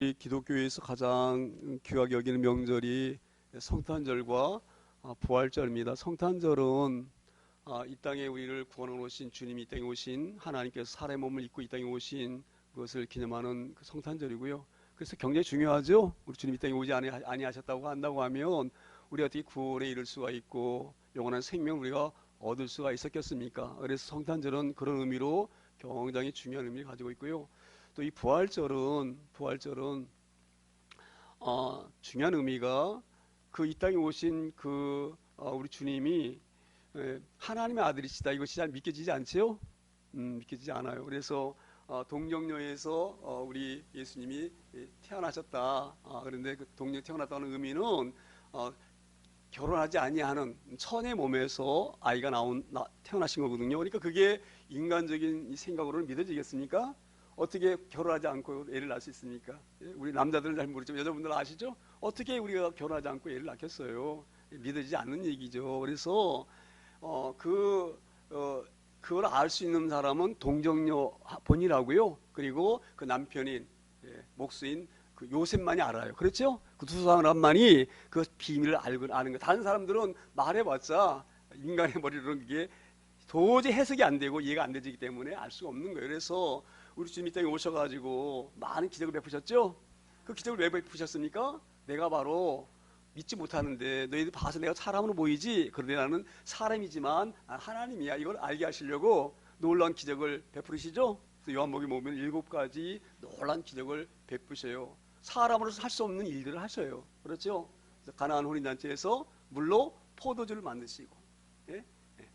이 기독교에서 가장 귀하게 여기는 명절이 성탄절과 부활절입니다. 성탄절은 이 땅에 우리를 구원하러 오신 주님이 이 땅에 오신 하나님께서 사람의 몸을 입고 이 땅에 오신 것을 기념하는 그 성탄절이고요. 그래서 굉장히 중요하죠. 우리 주님이 이 땅에 오지 아니하셨다고 한다고 하면 우리가 어떻게 구원에 이를 수가 있고 영원한 생명을 우리가 얻을 수가 있었겠습니까? 그래서 성탄절은 그런 의미로 굉장히 중요한 의미를 가지고 있고요. 또 이 부활절은 중요한 의미가 그 이 땅에 오신 우리 주님이 하나님의 아들이시다, 이것이 잘 믿겨지지 않지요? 믿겨지지 않아요. 그래서 동정녀에서 우리 예수님이 태어나셨다. 그런데 그 동정 태어났다는 의미는 결혼하지 아니하는 천의 몸에서 아이가 태어나신 거거든요. 그러니까 그게 인간적인 생각으로는 믿어지겠습니까? 어떻게 결혼하지 않고 애를 낳을 수 있습니까? 우리 남자들은 잘 모르지만 여자분들은 아시죠? 어떻게 우리가 결혼하지 않고 애를 낳겠어요? 믿어지지 않는 얘기죠. 그래서 그걸 알 수 있는 사람은 동정녀 본이라고요. 그리고 그 남편인 목수인 그 요셉만이 알아요. 그렇죠? 그 두 사람만이 그 비밀을 아는 거예요. 다른 사람들은 말해봤자 인간의 머리로는 그게 도저히 해석이 안 되고 이해가 안 되기 때문에 알 수가 없는 거예요. 그래서 우리 주님 이 땅에 오셔가지고 많은 기적을 베푸셨죠? 그 기적을 왜 베푸셨습니까? 내가 바로 믿지 못하는데 너희들 봐서 내가 사람으로 보이지, 그런데 나는 사람이지만 하나님이야, 이걸 알게 하시려고 놀라운 기적을 베푸시죠. 요한복음 보면 7가지 놀라운 기적을 베푸셔요. 사람으로서 할 수 없는 일들을 하셔요. 그렇죠? 가나안 혼인잔치에서 물로 포도주를 만드시고,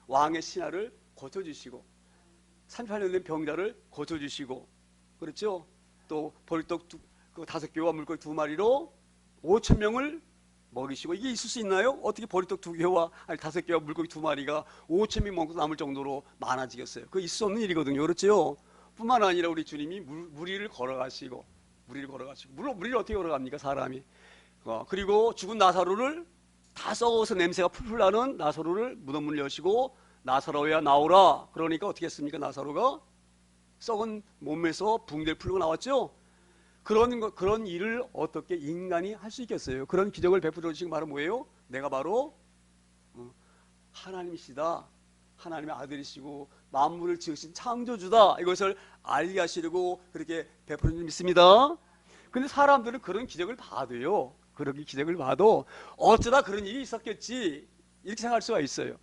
왕의 신하를 고쳐주시고, 38년 된 병자를 고쳐주시고, 그렇죠? 또 보리떡 5개와 물고기 2마리로 5,000명을 먹이시고. 이게 있을 수 있나요? 어떻게 보리떡 2개와 5개와 물고기 2마리가 5,000명 먹고 남을 정도로 많아지겠어요? 그거 있을 수 없는 일이거든요. 그렇죠? 뿐만 아니라 우리 주님이 무리를 걸어가시고, 무리를 어떻게 걸어갑니까? 사람이. 그리고 죽은 나사로를 다 썩어서 냄새가 풀풀 나는 나사로를 무덤문을 여시고, 나사로야 나오라. 그러니까 어떻게 했습니까? 나사로가 썩은 몸에서 붕대를 풀고 나왔죠. 그런 일을 어떻게 인간이 할 수 있겠어요? 그런 기적을 베풀어 주신 바로 뭐예요? 내가 바로 하나님이시다, 하나님의 아들이시고 만물을 지으신 창조주다, 이것을 알게 하시려고 그렇게 베풀어 줄 믿습니다. 근데 사람들은 그런 기적을 봐도요, 그런 기적을 봐도 어쩌다 그런 일이 있었겠지, 이렇게 생각할 수가 있어요.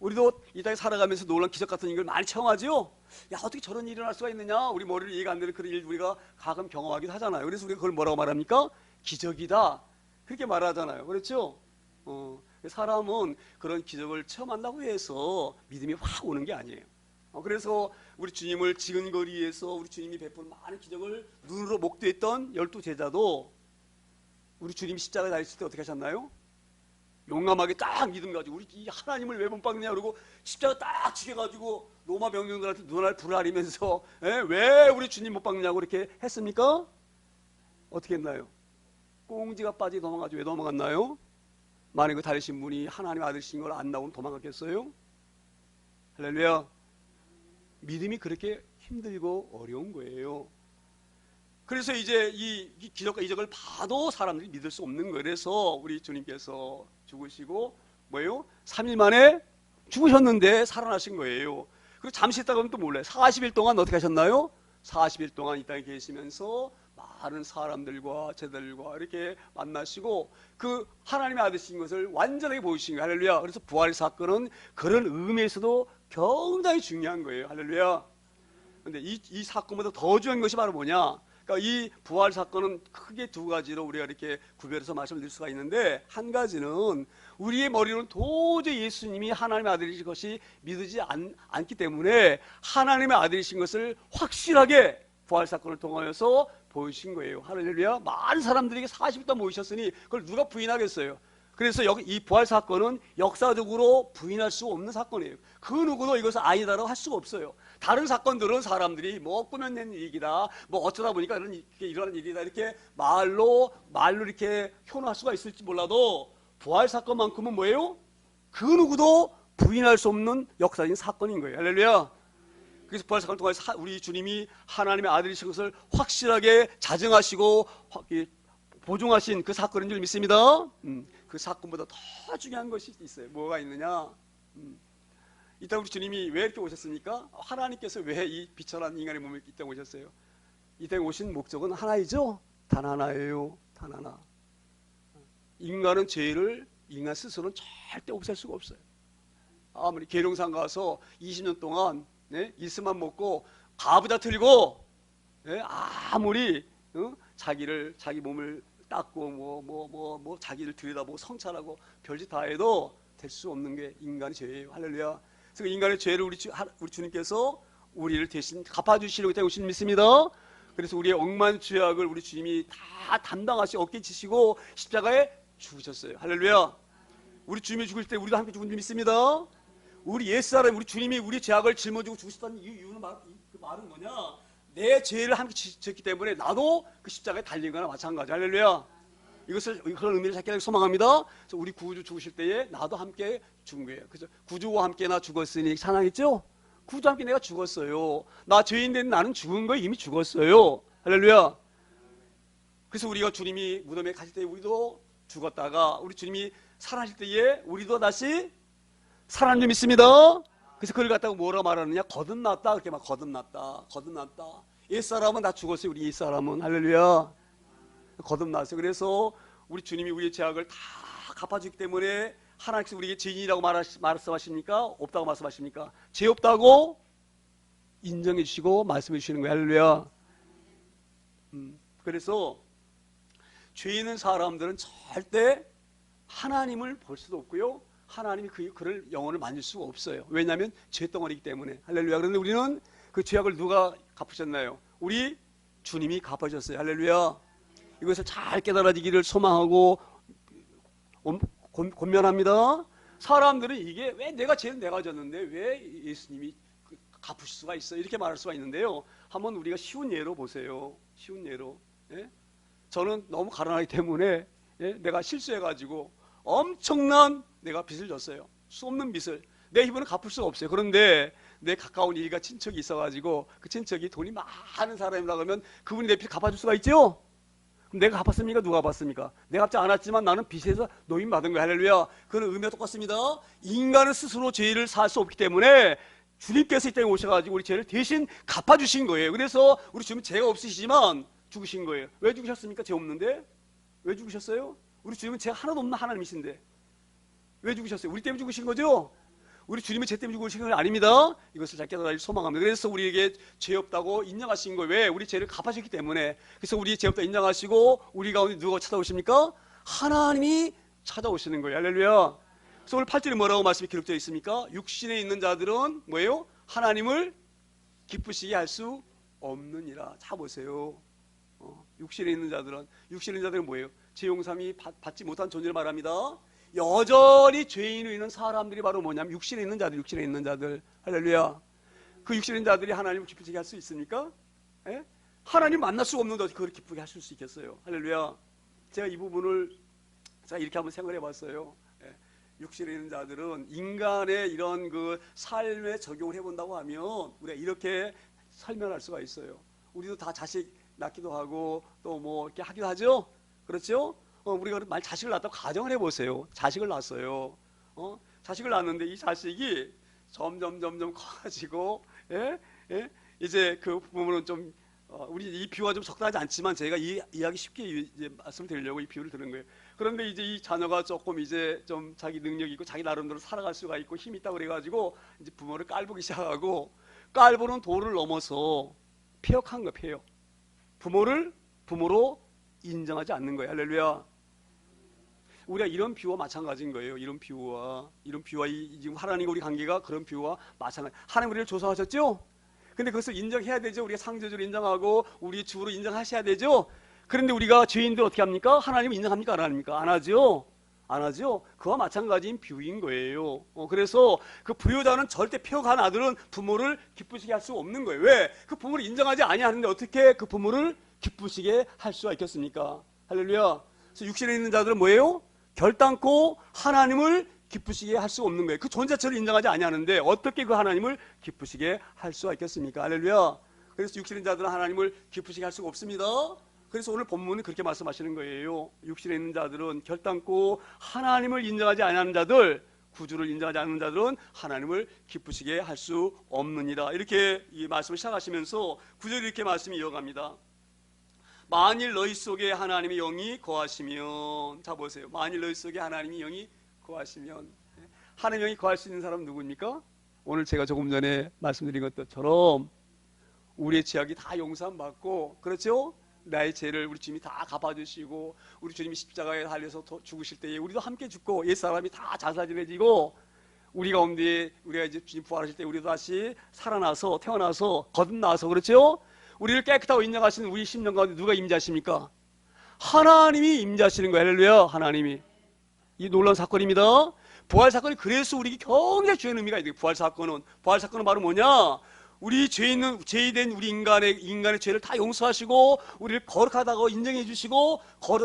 우리도 이 땅에 살아가면서 놀라운 기적 같은 일을 많이 체험하죠. 야, 어떻게 저런 일이 일어날 수가 있느냐, 우리 머리를 이해가 안 되는 그런 일 우리가 가끔 경험하기도 하잖아요. 그래서 우리가 그걸 뭐라고 말합니까? 기적이다, 그렇게 말하잖아요. 그렇죠? 사람은 그런 기적을 체험한다고 해서 믿음이 확 오는 게 아니에요. 그래서 우리 주님을 지근거리에서 우리 주님이 베푼 많은 기적을 눈으로 목도했던 12제자도 우리 주님이 십자가에 달리실 때 어떻게 하셨나요? 용감하게 딱 믿음 가지고, 우리 이 하나님을 왜 못 박느냐 그러고 십자가 딱 지켜가지고 로마 병정들한테 눈알 불알이면서 왜 우리 주님 못 박느냐고 이렇게 했습니까? 어떻게 했나요? 꽁지가 빠지 도망가죠. 왜 도망갔나요? 만약에 그 달리신 분이 하나님의 아들이신 걸 안 나오면 도망갔겠어요? 할렐루야. 믿음이 그렇게 힘들고 어려운 거예요. 그래서 이제 이 기적과 이적을 봐도 사람들이 믿을 수 없는 거예요. 그래서 우리 주님께서 죽으시고 뭐예요? 3일 만에 죽으셨는데 살아나신 거예요. 그리고 잠시 있다가 또 몰라요. 40일 동안 어떻게 하셨나요? 40일 동안 이 땅에 계시면서 많은 사람들과 제자들과 이렇게 만나시고 그 하나님의 아들이신 것을 완전하게 보여주신 거예요. 할렐루야. 그래서 부활 사건은 그런 의미에서도 굉장히 중요한 거예요. 할렐루야. 근데 이 사건보다 더 중요한 것이 바로 뭐냐? 그러니까 이 부활 사건은 크게 2가지로 우리가 이렇게 구별해서 말씀드릴 수가 있는데, 한 가지는 우리의 머리로는 도저히 예수님이 하나님의 아들이신 것이 믿어지지 않기 때문에 하나님의 아들이신 것을 확실하게 부활 사건을 통하여서 보여주신 거예요. 할렐루야. 많은 사람들에게 40일 동안 모이셨으니 그걸 누가 부인하겠어요? 그래서 이 부활 사건은 역사적으로 부인할 수 없는 사건이에요. 그 누구도 이것을 아니다라고 할 수가 없어요. 다른 사건들은 사람들이 뭐 꾸며낸 얘기다, 뭐 어쩌다 보니까 이런 일이다, 이렇게 말로 이렇게 표현할 수가 있을지 몰라도 부활 사건만큼은 뭐예요? 그 누구도 부인할 수 없는 역사적인 사건인 거예요. 할렐루야. 그래서 부활사건을 통해서 우리 주님이 하나님의 아들이신 것을 확실하게 자증하시고 보증하신 그 사건인 줄 믿습니다. 그 사건보다 더 중요한 것이 있어요. 뭐가 있느냐? 이따 우리 주님이 왜 이렇게 오셨습니까? 하나님께서 왜 이 비천한 인간의 몸을 이 땅에 오셨어요? 이 땅에 오신 목적은 하나이죠. 단 하나예요. 단 하나. 인간은 죄를 인간 스스로는 절대 없앨 수가 없어요. 아무리 계룡산 가서 20년 동안 이슬만 먹고 가부좌 틀고 아무리 자기 몸을 닦고 자기를 들여다보고 성찰하고 별짓 다 해도 될 수 없는 게 인간의 죄예요. 할렐루야. 그래서 인간의 죄를 우리 주님께서 우리를 대신 갚아주시려고 때문에 오신 믿습니다. 그래서 우리의 억만 죄악을 우리 주님이 다 담당하시고 어깨 지시고 십자가에 죽으셨어요. 할렐루야. 우리 주님이 죽을 때 우리도 함께 죽은 줄 믿습니다. 우리 옛사람, 우리 주님이 우리 죄악을 짊어지고 죽으셨다는 이유는 그 말은 뭐냐? 내 죄를 함께 졌기 때문에 나도 그 십자가에 달린 거나 마찬가지. 할렐루야. 그런 의미를 찾기 소망합니다. 그래서 우리 구주 죽으실 때에 나도 함께 죽은 거예요. 그래서 구주와 함께 나 죽었으니 찬양했죠? 구주와 함께 내가 죽었어요. 나 죄인된 나는 죽은 거예요. 이미 죽었어요. 할렐루야. 그래서 우리가 주님이 무덤에 가실 때 우리도 죽었다가 우리 주님이 살아나실 때에 우리도 다시 살아난 줄 믿습니다. 그래서 그걸 갖다가 뭐라 말하느냐? 거듭났다. 그렇게 막 거듭났다. 옛사람은 다 죽었어요. 우리 옛사람은. 할렐루야. 거듭났어요. 그래서 우리 주님이 우리의 죄악을 다 갚아주기 때문에 하나님께서 우리에게 죄인이라고 말씀하십니까? 없다고 말씀하십니까? 죄 없다고 인정해 주시고 말씀해 주시는 거예요. 할렐루야. 그래서 죄 있는 사람들은 절대 하나님을 볼 수도 없고요. 하나님이 그를 영혼을 만질 수가 없어요. 왜냐하면 죄덩어리이기 때문에. 할렐루야. 그런데 우리는 그 죄악을 누가 갚으셨나요? 우리 주님이 갚아주셨어요. 할렐루야. 이것을 잘 깨달아지기를 소망하고 권면합니다. 사람들은 이게 왜 내가 죄는 내가 졌는데 왜 예수님이 갚을 수가 있어? 이렇게 말할 수가 있는데요. 한번 우리가 쉬운 예로 보세요. 쉬운 예로. 저는 너무 가난하기 때문에 내가 실수해가지고 엄청난 내가 빚을 졌어요. 수 없는 빚을. 내 힘으로는 갚을 수가 없어요. 그런데 내 가까운 일가 친척이 있어가지고 그 친척이 돈이 많은 사람이라고 하면 그분이 내 빚을 갚아줄 수가 있죠? 그럼 내가 갚았습니까? 누가 갚았습니까? 내가 갚지 않았지만 나는 빚에서 노임받은 거예요. 할렐루야. 그런 의미가 똑같습니다. 인간은 스스로 죄를 살 수 없기 때문에 주님께서 이 땅에 오셔가지고 우리 죄를 대신 갚아주신 거예요. 그래서 우리 주님은 죄가 없으시지만 죽으신 거예요. 왜 죽으셨습니까? 죄 없는데? 왜 죽으셨어요? 우리 주님은 죄 하나도 없는 하나님이신데 왜 죽으셨어요? 우리 때문에 죽으신 거죠? 우리 주님은 죄 때문에 죽으신 건 아닙니다. 이것을 잘 깨달아 소망합니다. 그래서 우리에게 죄 없다고 인정하신 거예요. 왜? 우리 죄를 갚아주셨기 때문에. 그래서 우리 죄 없다 인정하시고 우리 가운데 누가 찾아오십니까? 하나님이 찾아오시는 거예요. 할렐루야. 그래서 오늘 8절에 뭐라고 말씀이 기록되어 있습니까? 육신에 있는 자들은 뭐예요? 하나님을 기쁘시게 할 수 없느니라. 자 보세요. 육신에 있는 자들은 뭐예요? 죄 용서함이 받지 못한 존재를 말합니다. 여전히 죄인으로 있는 사람들이 바로 뭐냐면 육신에 있는 자들. 할렐루야. 그 육신에 있는 자들이 하나님을 기쁘시게 할 수 있습니까? 하나님 만날 수가 없는데 어떻게 그걸 기쁘게 하실 수 있겠어요? 할렐루야. 제가 이 부분을 이렇게 한번 생각해 봤어요. 육신에 있는 자들은 인간의 이런 그 삶에 적용을 해본다고 하면 우리가 이렇게 설명할 수가 있어요. 우리도 다 자식 낳기도 하고 또 뭐 이렇게 하기도 하죠. 그렇죠? 우리가 자식을 낳았다고 가정을 해보세요. 자식을 낳았어요. 자식을 낳았는데 이 자식이 점점 커가지고 이제 그 부분은 좀 우리 이 비유가 좀 적당하지 않지만 제가 이해하기 쉽게 이제 말씀드리려고 이 비유를 드는 거예요. 그런데 이제 이 자녀가 조금 이제 좀 자기 능력이 있고 자기 나름대로 살아갈 수가 있고 힘이 있다고 그래가지고 이제 부모를 깔보기 시작하고 깔보는 도를 넘어서 폐역한 거예요. 폐역. 부모를 부모로 인정하지 않는 거예요. 할렐루야. 우리가 이런 비유와 마찬가지인 거예요. 이런 비유와 지금 하나님과 우리 관계가 그런 비유와 마찬가지. 하나님 우리를 조성하셨죠? 근데 그것을 인정해야 되죠. 우리가 상대적으로 인정하고 우리 주로 인정하셔야 되죠. 그런데 우리가 죄인들 어떻게 합니까? 하나님 인정합니까? 안 합니까? 안 하죠. 그와 마찬가지인 비유인 거예요. 그래서 그 부유자는 절대 폐역한 아들은 부모를 기쁘시게 할 수 없는 거예요. 왜? 그 부모를 인정하지 아니하는데 어떻게 그 부모를 기쁘시게 할 수가 있겠습니까? 할렐루야. 그래서 육신에 있는 자들은 뭐예요? 결단코 하나님을 기쁘시게 할 수 없는 거예요. 그 존재 자체를 인정하지 아니하는데 어떻게 그 하나님을 기쁘시게 할 수가 있겠습니까? 할렐루야. 그래서 육신의 자들은 하나님을 기쁘시게 할 수가 없습니다. 그래서 오늘 본문은 그렇게 말씀하시는 거예요. 육신에 있는 자들은 결단코 하나님을 인정하지 않는 자들, 구주를 인정하지 않는 자들은 하나님을 기쁘시게 할 수 없느니라. 이렇게 이 말씀을 시작하시면서 구절이 이렇게 말씀이 이어갑니다. 만일 너희 속에 하나님의 영이 거하시면, 자 보세요. 만일 너희 속에 하나님의 영이 거하시면, 하나님의 영이 거할 수 있는 사람은 누구입니까? 오늘 제가 조금 전에 말씀드린 것처럼 우리의 죄악이 다 용서받고, 그렇죠? 나의 죄를 우리 주님이 다 갚아주시고, 우리 주님이 십자가에 달려서 죽으실 때에 우리도 함께 죽고, 옛사람이 다 자살지내지고, 우리 가운데 우리가 이제 주님 부활하실 때 우리도 다시 살아나서, 태어나서, 거듭나서, 그렇죠? 우리를 깨끗하고 인정하시는 우리 심령 가운데 누가 임재하십니까? 하나님이 임재하시는 거예요. 할렐루야. 하나님이. 이 놀라운 사건입니다. 부활 사건이 그래서 우리에게 굉장히 중요한 의미가 있어요. 부활 사건은 바로 뭐냐? 우리 죄된 우리 인간의 죄를 다 용서하시고 우리를 거룩하다고 인정해 주시고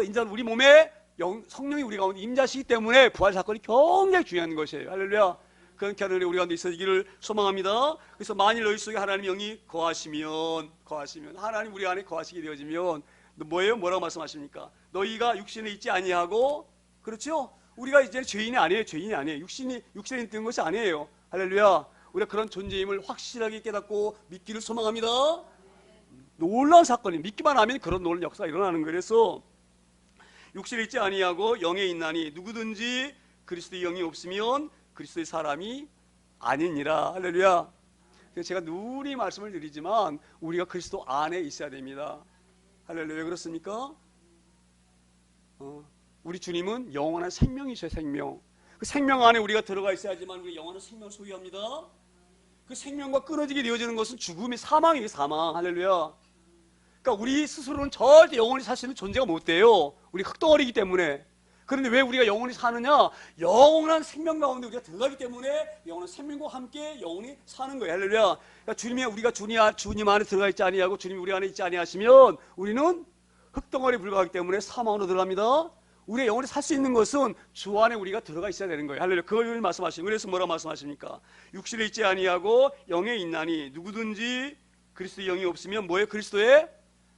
인정한 우리 몸에 성령이 우리 가운데 임재하시기 때문에 부활 사건이 굉장히 중요한 것이에요. 할렐루야. 그런 결론이 우리 가운데 있어지기를 소망합니다. 그래서 만일 너희 속에 하나님의 영이 거하시면 하나님 우리 안에 거하시게 되어지면 뭐예요? 뭐라고 말씀하십니까? 너희가 육신에 있지 아니하고, 그렇죠? 우리가 이제 죄인이 아니에요. 육신에 있는 것이 아니에요. 할렐루야. 우리가 그런 존재임을 확실하게 깨닫고 믿기를 소망합니다. 놀라운 사건이 믿기만 하면 그런 놀라운 역사가 일어나는 거예요. 그래서 육신에 있지 아니하고 영에 있나니 누구든지 그리스도의 영이 없으면 그리스도의 사람이 아니니라. 할렐루야. 제가 누리 말씀을 드리지만 우리가 그리스도 안에 있어야 됩니다. 할렐루야. 왜 그렇습니까? 우리 주님은 영원한 생명이셔요. 생명. 그 생명 안에 우리가 들어가 있어야지만 우리 영원한 생명을 소유합니다. 그 생명과 끊어지게 되어지는 것은 죽음의 사망이에요. 사망. 할렐루야. 그러니까 우리 스스로는 절대 영원히 살 수 있는 존재가 못 돼요. 우리 흙덩어리이기 때문에. 그런데 왜 우리가 영원히 사느냐? 영원한 생명 가운데 우리가 들어가기 때문에 영원한 생명과 함께 영원히 사는 거예요. 할렐루야. 그러니까 우리가 주님 안에 들어가 있지 아니하고 주님이 우리 안에 있지 아니하시면 우리는 흙덩어리에 불과하기 때문에 사망으로 들어갑니다. 우리가 영원히 살 수 있는 것은 주 안에 우리가 들어가 있어야 되는 거예요. 할렐루야. 그걸 말씀하시는 거예요. 그래서 뭐라고 말씀하십니까? 육신에 있지 아니하고 영에 있나니 누구든지 그리스도의 영이 없으면 뭐예요? 그리스도의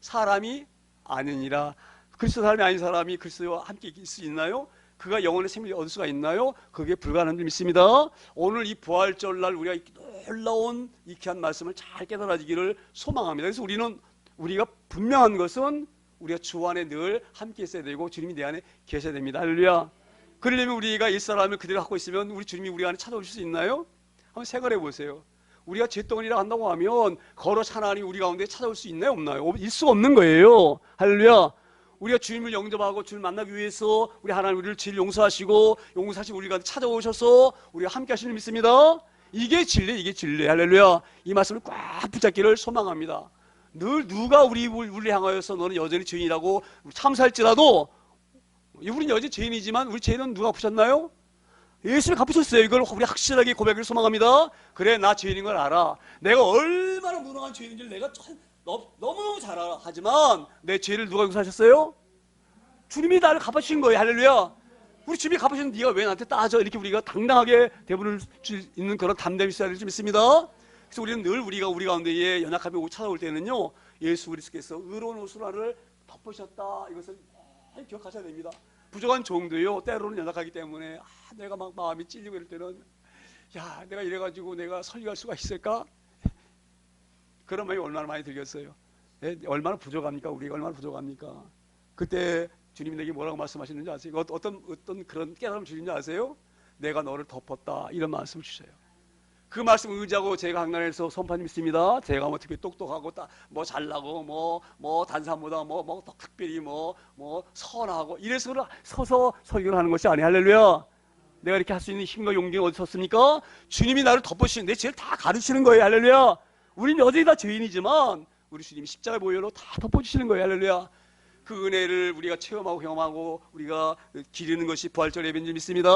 사람이 아니니라. 그리스도 사람이 아닌 사람이 그리스도와 함께 있을 수 있나요? 그가 영원의 생명을 얻을 수가 있나요? 그게 불가능한 줄 믿습니다. 오늘 이 부활절날 우리가 놀라운 이 귀한 말씀을 잘 깨달아지기를 소망합니다. 그래서 우리가 분명한 것은 우리가 주 안에 늘 함께 있어야 되고 주님이 내 안에 계셔야 됩니다. 할렐루야. 그러려면 우리가 옛사람을 그대로 갖고 있으면 우리 주님이 우리 안에 찾아오실 수 있나요? 한번 생각해 보세요. 우리가 잿덩어리라 한다고 하면 거룩 하나님이 우리 가운데 찾아올 수 있나요? 없나요? 있을 수가 없는 거예요. 할렐루야. 우리가 주님을 영접하고 주님을 만나기 위해서 우리 하나님 우리를 죄를 용서하시고 우리가 찾아오셔서 우리가 함께 하시는 믿습니다. 이게 진리. 할렐루야. 이 말씀을 꽉 붙잡기를 소망합니다. 늘 누가 우리를 향하여서 너는 여전히 죄인이라고 참사할지라도 우리는 여전히 죄인이지만 우리 죄는 누가 갚으셨나요? 예수님이 갚으셨어요. 이걸 우리 확실하게 고백을 소망합니다. 그래, 나 죄인인 걸 알아. 내가 얼마나 무능한 죄인인지를 내가 너무너무 잘 알아. 하지만 내 죄를 누가 용서하셨어요? 주님이 나를 갚아주신 거예요. 할렐루야. 우리 주님이 갚으셨는데 네가 왜 나한테 따져? 이렇게 우리가 당당하게 대부를 줄 있는 그런 담대함이 있어야 될 줄 믿습니다. 그래서 우리는 늘 우리 가운데에 연약함이 찾아올 때는요, 예수 그리스도께서 의로운 옷으로 나를 덮으셨다. 이것을 늘 기억하셔야 됩니다. 부족한 종도요, 때로는 연약하기 때문에 내가 막 마음이 찔리고 이럴 때는 내가 이래가지고 내가 설교할 수가 있을까? 그런 마음이 얼마나 많이 들겠어요. 얼마나 부족합니까? 우리가 얼마나 부족합니까? 그때 주님이 내게 뭐라고 말씀하시는지 아세요? 어떤 그런 깨달음을 주시는지 아세요? 내가 너를 덮었다. 이런 말씀을 주셔요. 그 말씀을 의지하고 제가 강단에서 선포한 믿습니다. 제가 뭐 특별히 똑똑하고 뭐 잘나고 뭐 단사보다 뭐 특별히 뭐 선하고 이래서 서서 설교를 하는 것이 아니에요. 할렐루야. 내가 이렇게 할 수 있는 힘과 용기가 어디서 었습니까? 주님이 나를 덮으시는 내 죄를 다 가르치는 거예요. 할렐루야. 우리는 여전히 다 죄인이지만 우리 주님이 십자가의 보혈로 다 덮어주시는 거예요. 할렐루야. 그 은혜를 우리가 체험하고 경험하고 우리가 기리는 것이 부활절 예배인 줄 믿습니다.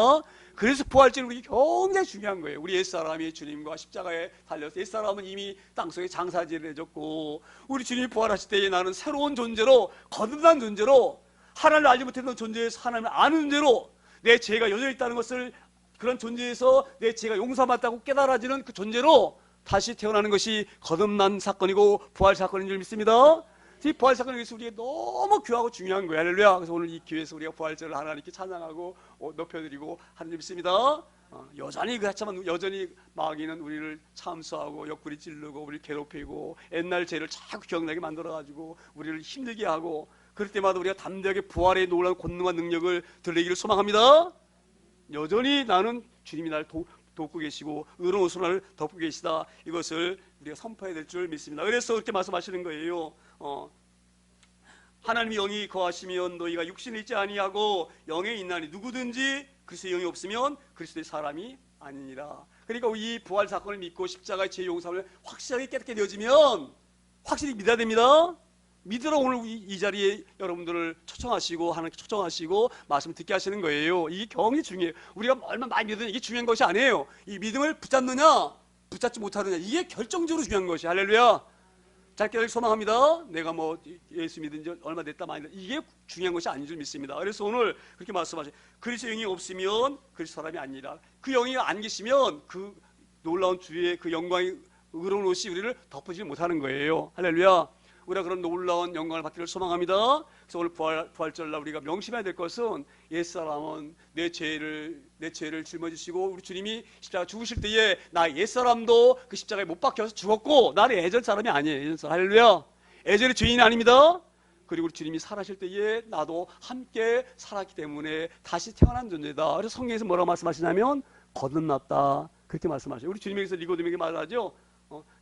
그래서 부활절은 우리 굉장히 중요한 거예요. 우리 옛사람이 주님과 십자가에 달려서 옛사람은 이미 땅속에 장사지를 해줬고 우리 주님이 부활하실 때에 나는 새로운 존재로 거듭난 존재로 하나님을 알지 못했던 존재에서 하나님을 아는 존재로 내 죄가 여전히 있다는 것을 그런 존재에서 내 죄가 용서받았다고 깨달아지는 그 존재로 다시 태어나는 것이 거듭난 사건이고 부활 사건인 줄 믿습니다. 이 부활 사건에 대해서 우리가 너무 귀하고 중요한 거예요. 할렐루야. 그래서 오늘 이 기회에서 우리가 부활절을 하나님께 찬양하고 높여드리고 하는 줄 믿습니다. 여전히 그렇지만 여전히 마귀는 우리를 참수하고 옆구리 찌르고 우리를 괴롭히고 옛날 죄를 자꾸 기억나게 만들어가지고 우리를 힘들게 하고, 그럴 때마다 우리가 담대하게 부활의 놀라운 권능과 능력을 드러내기를 소망합니다. 여전히 나는 주님이 나를 돕고 계시고 의로운 옷으로 나를 덮고 계시다, 이것을 우리가 선포해야 될 줄 믿습니다. 그래서 그렇게 말씀하시는 거예요. 하나님의 영이 거하시면 너희가 육신을 잊지 아니하고 영에 있나니 누구든지 그리스도의 영이 없으면 그리스도의 사람이 아니니라. 그러니까 이 부활 사건을 믿고 십자가의 죄 용서를 확실하게 깨닫게 되어지면 확실히 믿어야 됩니다. 믿으러 오늘 이 자리에 여러분들을 초청하시고 하나님께 초청하시고 말씀을 듣게 하시는 거예요. 이게 경이 중요해요. 우리가 얼마나 많이 믿으냐 이게 중요한 것이 아니에요. 이 믿음을 붙잡느냐 붙잡지 못하느냐 이게 결정적으로 중요한 것이. 할렐루야. 잘 깨닫기 소망합니다. 내가 뭐 예수 믿은 지 얼마 됐다 많이 됐다 이게 중요한 것이 아닌 줄 믿습니다. 그래서 오늘 그렇게 말씀하셔요. 그리스도의 영이 없으면 그리스도 사람이 아니라, 그 영이 안 계시면 그 놀라운 주의 그 영광의 의로운 옷이 우리를 덮어지지 못하는 거예요. 할렐루야. 우리가 그런 놀라운 영광을 받기를 소망합니다. 그래서 오늘 부활절날 우리가 명심해야 될 것은 옛사람은 내 죄를 짊어지시고 우리 주님이 십자가 죽으실 때에 나 옛사람도 그 십자가에 못 박혀서 죽었고 나는 예전 사람이 아니에요. 예전 사람. 할렐루야. 예전의 죄인이 아닙니다. 그리고 우리 주님이 살아실 때에 나도 함께 살았기 때문에 다시 태어난 존재다. 그래서 성경에서 뭐라고 말씀하시냐면 거듭났다, 그렇게 말씀하셔요. 우리 주님에게서 니고데모에게 말하죠.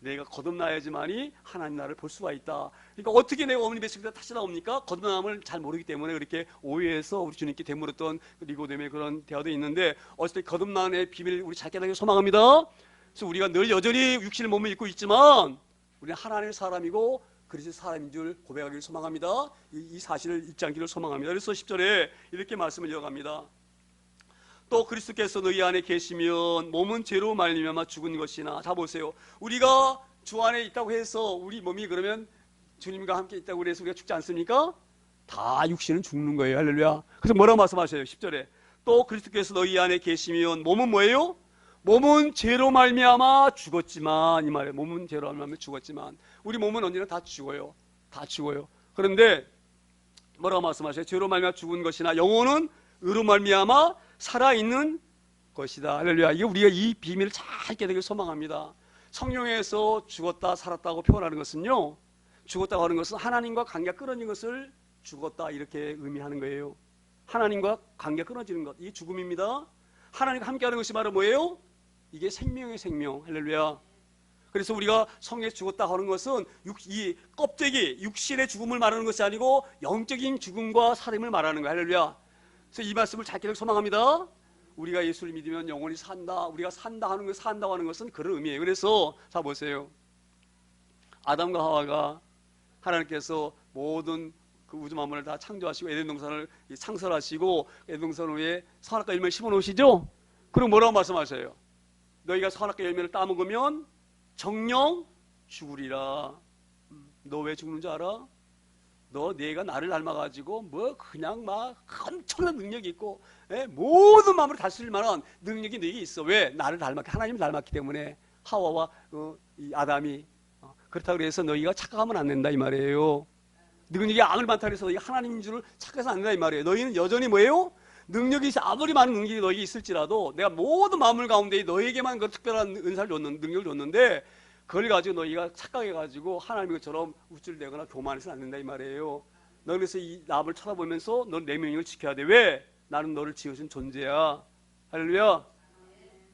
내가 거듭나야지만이 하나님 나를 볼 수가 있다. 그러니까 어떻게 내가 어머니 뱃속에서 다시 나옵니까? 거듭남을 잘 모르기 때문에 그렇게 오해해서 우리 주님께 되물었던 니고데모의 그런 대화도 있는데, 어쨌든 거듭남의 비밀을 우리 잘 깨닫기 소망합니다. 그래서 우리가 늘 여전히 육신의 몸을 입고 있지만 우리는 하나님의 사람이고 그리스도 사람인 줄 고백하기를 소망합니다. 이 사실을 잊지 않기를 소망합니다. 그래서 10절에 이렇게 말씀을 이어갑니다. 또 그리스도께서 너희 안에 계시면 몸은 죄로 말미암아 죽은 것이나. 자 보세요. 우리가 주 안에 있다고 해서 우리 몸이 그러면 주님과 함께 있다고 그래서 우리가 죽지 않습니까? 다 육신은 죽는 거예요. 할렐루야. 그래서 뭐라고 말씀하셔요? 10절에 또 그리스도께서 너희 안에 계시면 몸은 뭐예요? 몸은 죄로 말미암아 죽었지만, 이 말이에요. 몸은 죄로 말미암아 죽었지만 우리 몸은 언제나 다 죽어요. 다 죽어요. 그런데 뭐라고 말씀하셔요? 죄로 말미암아 죽은 것이나 영혼은 의로 말미암아 살아있는 것이다. 할렐루야. 이게 우리가 이 비밀을 잘 깨닫기를 소망합니다. 성경에서 죽었다 살았다고 표현하는 것은요, 죽었다고 하는 것은 하나님과 관계가 끊어진 것을 죽었다 이렇게 의미하는 거예요. 하나님과 관계가 끊어지는 것, 이게 죽음입니다. 하나님과 함께하는 것이 바로 뭐예요? 이게 생명의 생명. 할렐루야. 그래서 우리가 성경에서 죽었다 하는 것은 이 껍데기 육신의 죽음을 말하는 것이 아니고 영적인 죽음과 살림을 말하는 거예요. 할렐루야. 그래서 이 말씀을 잘 깨닫기 소망합니다. 우리가 예수를 믿으면 영원히 산다, 우리가 산다고 하는 것은 그런 의미예요. 그래서 자 보세요. 아담과 하와가 하나님께서 모든 그 우주 만물을 다 창조하시고 에덴 동산을 창설하시고 에덴 동산 위에 선악과 열매를 심어 놓으시죠. 그리고 뭐라고 말씀하셔요? 너희가 선악과 열매를 따먹으면 정령 죽으리라. 너 왜 죽는 줄 알아? 너 내가 나를 닮아가지고 뭐 그냥 막 엄청난 능력이 있고 모든 마음을 다스릴 만한 능력이 너에게 있어. 왜? 나를 닮았기, 하나님을 닮았기 때문에. 하와와 이 아담이. 그렇다고 해서 너희가 착각하면 안 된다 이 말이에요. 능력이 아무리 많다고 해서 너희가 하나님인 줄 착각해서 안 된다 이 말이에요. 너희는 여전히 뭐예요? 능력이 아무리 많은 능력이 너에게 있을지라도 내가 모든 마음을 가운데 너에게만 그 특별한 은사를 줬는, 능력을 줬는데 그걸 가지고 너희가 착각해가지고 하나님의 것처럼 우쭐대거나 교만해서는 안 된다 이 말이에요. 너 그래서 이 나를 쳐다보면서 넌 내 명령을 지켜야 돼. 왜? 나는 너를 지으신 존재야. 할렐루야.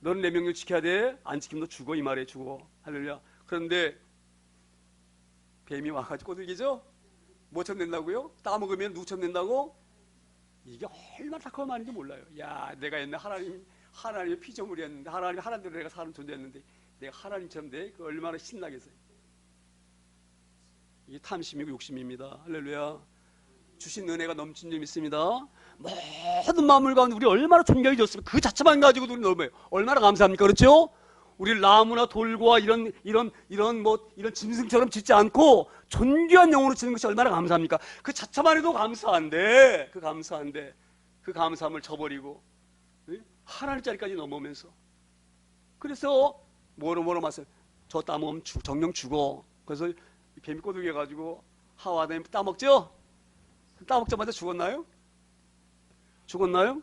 너는 내 명령을 지켜야 돼. 안 지키면 너 죽어 이 말이에요. 죽어. 할렐루야. 그런데 뱀이 와가지고 꼬들기죠? 뭐처럼 된다고요? 따먹으면 누구처럼 된다고? 이게 얼마나 착한 말인지 몰라요. 야, 내가 옛날 하나님의 피조물이었는데 하나님대로 내가 사는 존재였는데 내가 하나님처럼 돼? 그 얼마나 신나겠어요. 이게 탐심이고 욕심입니다. 할렐루야. 주신 은혜가 넘친 줄 믿습니다. 모든 마음을 가운데 우리 얼마나 존경해 줬으면 그 자체만 가지고도 우리 너무 얼마나 감사합니까? 그렇죠? 우리 나무나 돌과 이런 짐승처럼 짓지 않고 존귀한 영으로 짓는 것이 얼마나 감사합니까? 그 자체만 해도 감사한데 그 감사함을 저버리고 하나님 자리까지 넘어오면서. 그래서 뭐로 말씀, 저 따먹으면 정령 죽어. 그래서 뱀이 꼬들겨 가지고 하와 아담이 따먹죠? 따먹자마자 죽었나요? 죽었나요?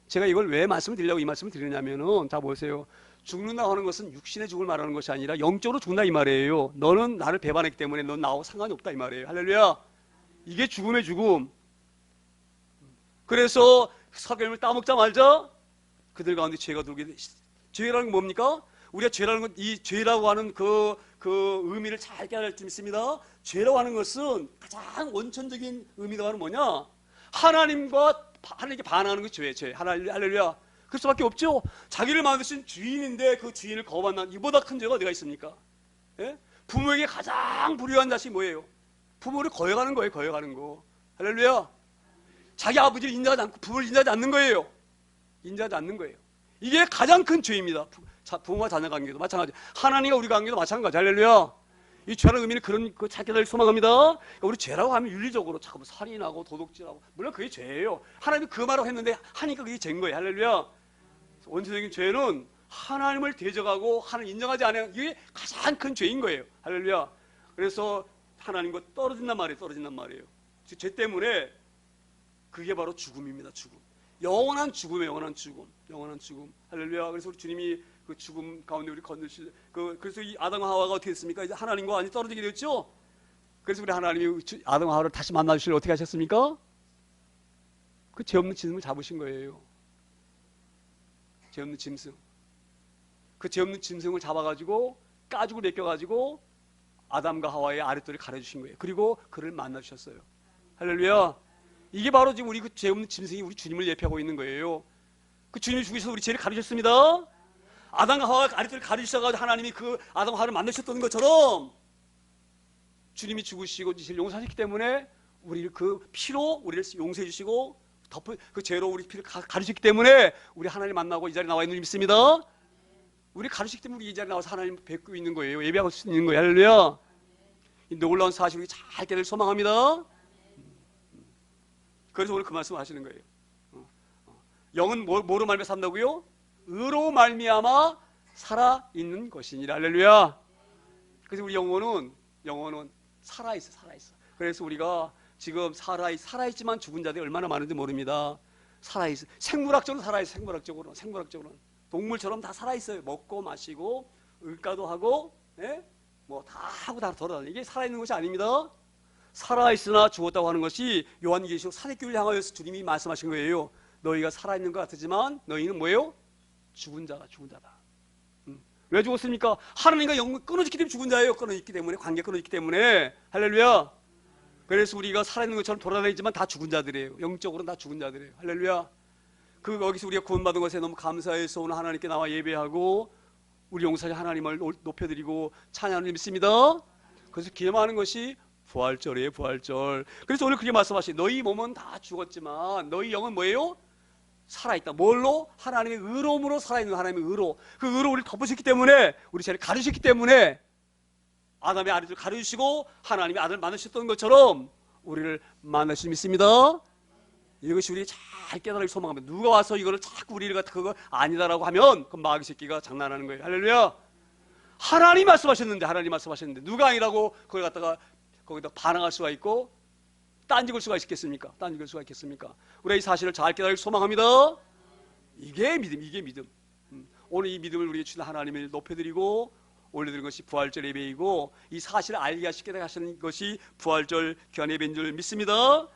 제가 이걸 왜 말씀을 드리려고 이 말씀을 드리냐면은, 자 보세요. 죽는다고 하는 것은 육신의 죽음을 말하는 것이 아니라 영적으로 죽는다 이 말이에요. 너는 나를 배반했기 때문에 넌 나하고 상관이 없다 이 말이에요. 할렐루야. 이게 죽음의 죽음. 그래서 사귐을 따먹자 말자 그들 가운데 죄가 들게 돼. 죄라는 건 뭡니까? 우리가 죄라는 건, 이 죄라고 하는 그 의미를 잘 깨달을 줄 있습니다. 죄라고 하는 것은 가장 원천적인 의미가 뭐냐? 하나님께 반하는 것이 죄. 할렐루야. 그럴 수밖에 없죠. 자기를 만드신 주인인데 그 주인을 거부한다는 이보다 큰 죄가 어디가 있습니까? 예? 부모에게 가장 불효한 자식이 뭐예요? 부모를 거역하는 거예요. 거역하는 거. 할렐루야. 자기 아버지를 인정하지 않고 부모를 인정하지 않는 거예요. 인정하지 않는 거예요. 이게 가장 큰 죄입니다. 부모와 자녀 관계도 마찬가지. 하나님과 우리 관계도 마찬가지. 할렐루야. 이 죄라는 의미는 그런 거 찾게 소망합니다. 그러니까 우리 죄라고 하면 윤리적으로 자꾸 살인하고 도둑질하고, 물론 그게 죄예요. 하나님이 그 말을 했는데 하니까 그게 죄인 거예요. 할렐루야. 원천적인 죄는 하나님을 대적하고 하나님 인정하지 않아요. 이게 가장 큰 죄인 거예요. 할렐루야. 그래서 하나님과 떨어진단 말이에요. 죄 때문에 그게 바로 죽음입니다. 죽음. 영원한 죽음이에요. 영원한 죽음. 할렐루야. 그래서 우리 주님이 그 죽음 가운데 우리 건너실, 그래서 이 아담과 하와가 어떻게 했습니까? 이제 하나님과 완전히 떨어지게 되었죠. 그래서 우리 하나님이 아담과 하와를 다시 만나주시려 어떻게 하셨습니까? 그 죄 없는 짐승을 잡으신 거예요. 죄 없는 짐승. 그 죄 없는 짐승을 잡아가지고 가죽을 벗겨가지고 아담과 하와의 아랫도를 가려주신 거예요. 그리고 그를 만나주셨어요. 할렐루야. 이게 바로 지금 우리 그 죄 없는 짐승이 우리 주님을 예표하고 있는 거예요. 그 주님이 죽으셔서 우리 죄를 가르셨습니다. 아담과 하와가 아랫도를 가르치셔가지고 하나님이 그 아담과 하와를 만드셨던 것처럼 주님이 죽으시고 용서하셨기 때문에 우리를 그 피로 우리를 용서해 주시고 그 죄로 우리 피를 가르쳤기 때문에 우리 하나님 만나고 이 자리에 나와 있는 줄 믿습니다. 우리 가르치기 때문에 우리 이 자리에 나와서 하나님 뵙고 있는 거예요. 예배할 수 있는 거예요. 할렐루야. 이 놀라운 사실을 우리 잘 깨달을 소망합니다. 그래서 오늘 그 말씀 하시는 거예요. 영은 뭐로 말미암아 산다고요? 의로 말미암아 살아있는 것이니라. 할렐루야. 그래서 우리 영혼은 살아있어. 그래서 우리가 지금 살아있지만 죽은 자들이 얼마나 많은지 모릅니다. 살아있어. 생물학적으로 살아있어. 생물학적으로는 동물처럼 다 살아있어요. 먹고 마시고 을가도 하고, 예? 뭐 다 하고 다 돌아다니는 이게 살아있는 것이 아닙니다. 살아있으나 죽었다고 하는 것이 요한계시록 사대교회를 향하여서 주님이 말씀하신 거예요. 너희가 살아있는 것 같지만 너희는 뭐예요? 죽은 자다. 왜 죽었습니까? 하나님과 영혼 끊어졌기 때문에 죽은 자예요. 끊어졌기 때문에, 관계 끊어졌기 때문에. 할렐루야. 그래서 우리가 살아있는 것처럼 돌아다니지만 다 죽은 자들이에요. 영적으로는 다 죽은 자들이에요. 할렐루야. 거기서 우리가 구원받은 것에 너무 감사해서 오늘 하나님께 나와 예배하고 우리 용사의 하나님을 높여드리고 찬양을 믿습니다. 그래서 기념하는 것이 부활절이에요. 부활절. 그래서 오늘 그렇게 말씀하신 너희 몸은 다 죽었지만 너희 영은 뭐예요? 살아있다. 뭘로? 하나님의 의로움으로 살아있는 하나님의 의로. 그 의로 우리를 덮으셨기 때문에, 우리 죄를 가르셨기 때문에 아담의 아들을 가르치시고 하나님의 아들을 만드셨던 것처럼 우리를 만나실 믿습니다. 이것이 우리 잘 깨달을 소망합니다. 누가 와서 이거를 자꾸 우리를 갖다 그거 아니다라고 하면 그 마귀 새끼가 장난하는 거예요. 할렐루야. 하나님 말씀하셨는데 누가 아니라고 그걸 갖다가 거기다 반항할 수가 있고 딴지걸 수가 있겠습니까? 우리가 이 사실을 잘 깨달을 소망합니다. 이게 믿음. 오늘 이 믿음을 우리에게 주신 하나님을 높여드리고 올려드리는 것이 부활절 예배이고 이 사실을 알게 하시게 하시는 것이 부활절 귀한 예배인 줄 믿습니다.